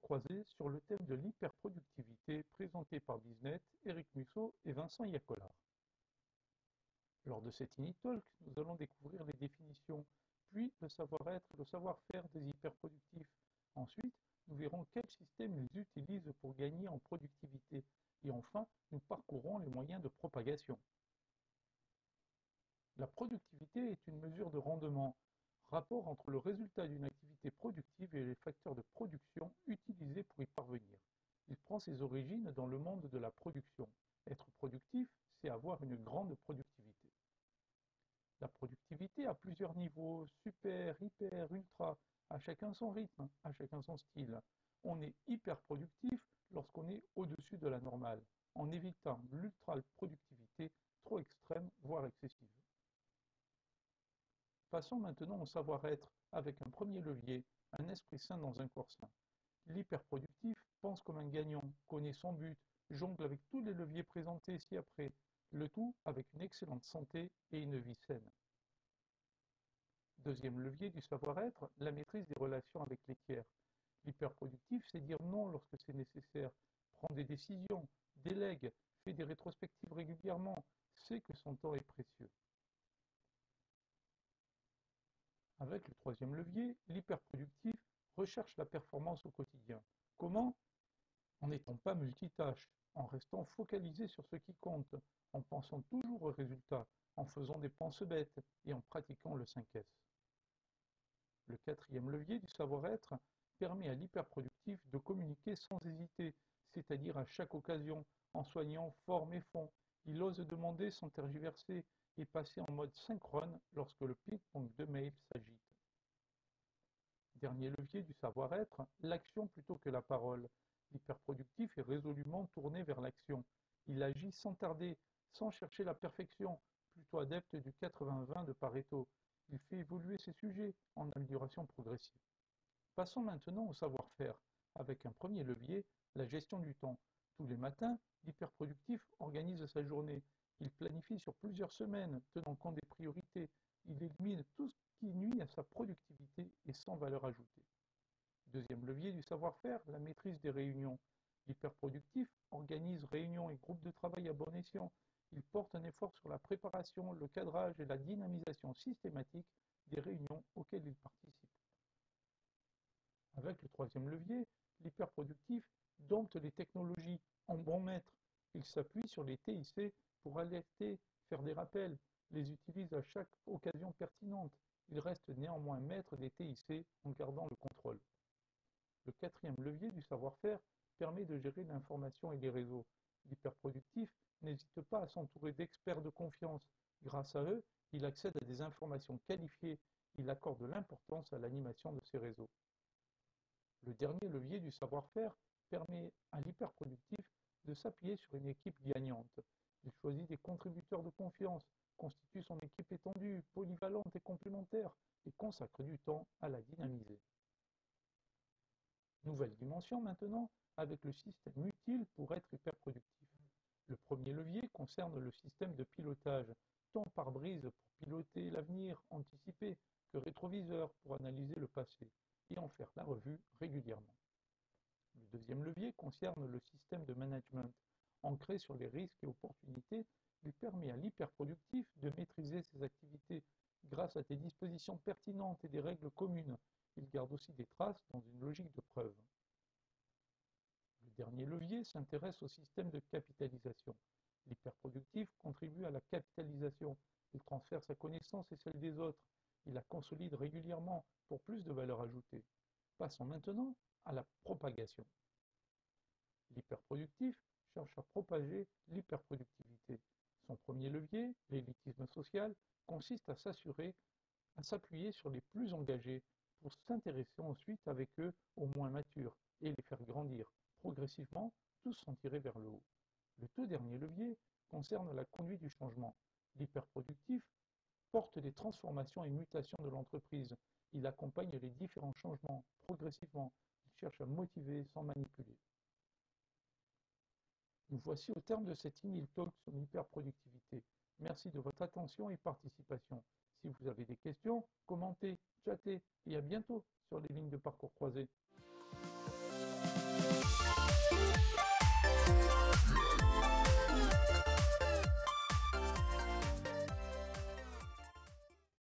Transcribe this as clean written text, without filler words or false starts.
croisés sur le thème de l'hyperproductivité présenté par Biznet, Eric Musso et Vincent Iacolard. Lors de cet Talk, nous allons découvrir les définitions, puis le savoir-être et le savoir-faire des hyperproductifs. Ensuite, nous verrons quels systèmes ils utilisent pour gagner en productivité. Et enfin, nous parcourrons les moyens de propagation. La productivité est une mesure de rendement, rapport entre le résultat d'une activité productive et les facteurs de production utilisés pour y parvenir. Il prend ses origines dans le monde de la production. Être productif, c'est avoir une grande productivité. La productivité a plusieurs niveaux, super, hyper, ultra, à chacun son rythme, à chacun son style. On est hyper productif lorsqu'on est au-dessus de la normale, en évitant l'ultra-productivité trop extrême, voire excessive. Passons maintenant au savoir-être avec un premier levier, un esprit sain dans un corps sain. L'hyperproductif pense comme un gagnant, connaît son but, jongle avec tous les leviers présentés ci-après, le tout avec une excellente santé et une vie saine. Deuxième levier du savoir-être, la maîtrise des relations avec les tiers. L'hyperproductif, c'est dire non lorsque c'est nécessaire, prend des décisions, délègue, fait des rétrospectives régulièrement, sait que son temps est précieux. Avec le troisième levier, l'hyperproductif recherche la performance au quotidien. Comment? En n'étant pas multitâche, en restant focalisé sur ce qui compte, en pensant toujours au résultat, en faisant des penses bêtes et en pratiquant le 5S. Le quatrième levier du savoir-être permet à l'hyperproductif de communiquer sans hésiter, c'est-à-dire à chaque occasion, en soignant forme et fond. Il ose demander sans tergiverser et passer en mode synchrone lorsque le ping-pong de mail s'agite. Dernier levier du savoir-être, l'action plutôt que la parole. L'hyperproductif est résolument tourné vers l'action. Il agit sans tarder, sans chercher la perfection, plutôt adepte du 80-20 de Pareto. Il fait évoluer ses sujets en amélioration progressive. Passons maintenant au savoir-faire, avec un premier levier, la gestion du temps. Tous les matins, l'hyperproductif organise sa journée. Il planifie sur plusieurs semaines, tenant compte des priorités. Il élimine tout ce qui nuit à sa productivité et sans valeur ajoutée. Deuxième levier du savoir-faire, la maîtrise des réunions. L'hyperproductif organise réunions et groupes de travail à bon escient. Il porte un effort sur la préparation, le cadrage et la dynamisation systématique des réunions auxquelles il participe. Avec le troisième levier, l'hyperproductif dompte les technologies en bon maître. Il s'appuie sur les TIC pour alerter, faire des rappels, les utilise à chaque occasion pertinente. Il reste néanmoins maître des TIC en gardant le contrôle. Le quatrième levier du savoir-faire permet de gérer l'information et les réseaux. L'hyperproductif n'hésite pas à s'entourer d'experts de confiance. Grâce à eux, il accède à des informations qualifiées. Il accorde l'importance à l'animation de ces réseaux. Le dernier levier du savoir-faire permet à l'hyperproductif de s'appuyer sur une équipe gagnante. Il choisit des contributeurs de confiance, constitue son équipe étendue, polyvalente et complémentaire, et consacre du temps à la dynamiser. Nouvelle dimension maintenant, avec le système utile pour être hyperproductif. Le premier levier concerne le système de pilotage, tant pare-brise pour piloter l'avenir, anticiper, que rétroviseur pour analyser le passé et en faire la revue régulièrement. Le deuxième levier concerne le système de management. Ancré sur les risques et opportunités, il permet à l'hyperproductif de maîtriser ses activités grâce à des dispositions pertinentes et des règles communes. Il garde aussi des traces dans une logique de preuve. Le dernier levier s'intéresse au système de capitalisation. L'hyperproductif contribue à la capitalisation. Il transfère sa connaissance et celle des autres. Il la consolide régulièrement pour plus de valeur ajoutée. Passons maintenant à la propagation. L'hyperproductif cherche à propager l'hyperproductivité. Son premier levier, l'élitisme social, consiste à s'appuyer sur les plus engagés pour s'intéresser ensuite avec eux aux moins matures et les faire grandir. Progressivement, tous sont tirés vers le haut. Le tout dernier levier concerne la conduite du changement. L'hyperproductif porte les transformations et mutations de l'entreprise. Il accompagne les différents changements progressivement. Il cherche à motiver sans manipuler. Nous voici au terme de cet Talk sur l'hyperproductivité. Merci de votre attention et participation. Si vous avez des questions, commentez, chattez et à bientôt sur les lignes de parcours croisés.